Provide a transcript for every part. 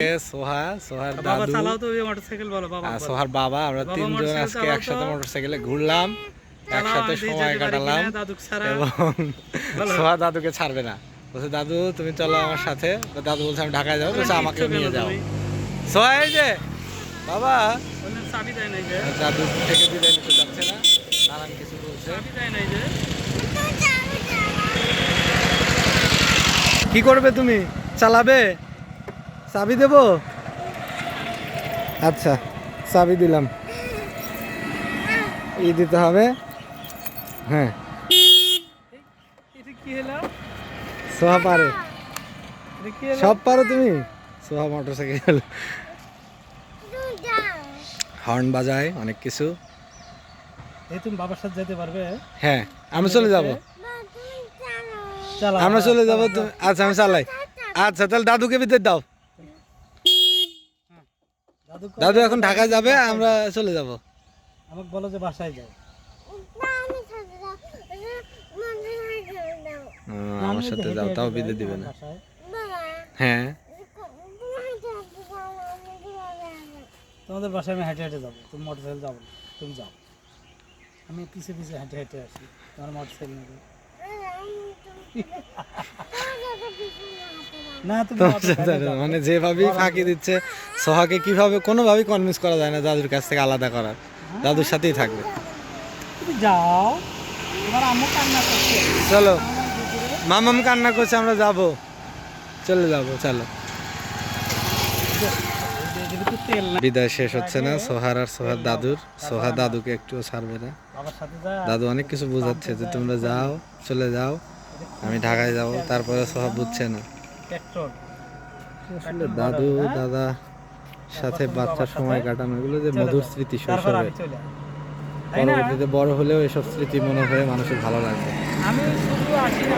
সোহার দাদু সোহার বাবা, আমরা তিনজন আজকে একসাথে মোটরসাইকেলে ঘুরলাম, একসাথে সময় কাটালাম এবং সোহা দাদুকে ছাড়বে না, বলছে দাদু তুমি চলো আমার সাথে। দাদু বলছে আমি ঢাকায় যাবো, বলছে আমাকে নিয়ে যাও। সোহা এই যে বাবা দাদু থেকে বিদায় নিতে চাচ্ছে না, নানান কিছু বলছে। কি করবে তুমি? চালাবে? চাবি দেব? আচ্ছা চাবি দিলাম, দিতে হবে। হ্যাঁ সোহা পারে, সব পারো তুমি। সোহা মোটরসাইকেল হর্ন বাজায়, অনেক কিছু। তুমি বাবার সাথে যেতে পারবে? হ্যাঁ আমরা চলে যাব, আমরা চলে যাবো। আচ্ছা আমি চালাই। আচ্ছা তাহলে দাদুকে বিদায় দাও। দাদু এখন ঢাকায় যাবে, আমরা চলে যাব। আমাকে বলো যে বাসায় যাও। আমার সাথে যাও, তাও বিদায় দিবে না। হ্যাঁ তোমাদের বাসায় আমি হেঁটে হেঁটে যাবো, তুমি মোটরসাইকেল যাবো না, তুমি যাও, আমি পিছে পিছে হেঁটে হেঁটে আসি তোমার মোটরসাইকেল নেবে। মানে যেভাবেই ফাঁকি দিচ্ছে সোহাকে, কিভাবে কোনোভাবেই কনভিন্স করা যায় না দাদুর কাছ থেকে আলাদা করার। দাদুর সাথেই থাকবে। যাও, তোমার আম্মু কান্না করছে। চলো মামাম কান্না করছে, আমরা যাব, চলে যাব, চলো। বিদায় শেষ হচ্ছে না সোহার আর সোহার দাদুর। সোহা দাদুকে একটুও ছাড়বে না। দাদু অনেক কিছু বোঝাচ্ছে যে তোমরা যাও, চলে যাও, আমি ঢাকায় যাব। তারপরে সোহা বুঝছে না। আসলে দাদু দাদা সাথে বাচ্চার সময় কাটানো, এগুলো যে মধুর স্মৃতি শৈশবে, পরবর্তীতে বড় হলেও এসব স্মৃতি মনে হয়ে মানুষের ভালো লাগবে। আমি শুধু আসি না,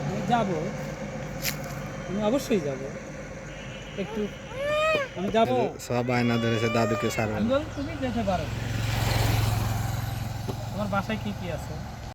আমি যাবো, আমি অবশ্যই যাব, একটু আমি যাব। সব আয়না ধরেছে দাদুকে ছাড়বে না। তুমি যেতে পারো। তোমার বাসায় কি কি আছে?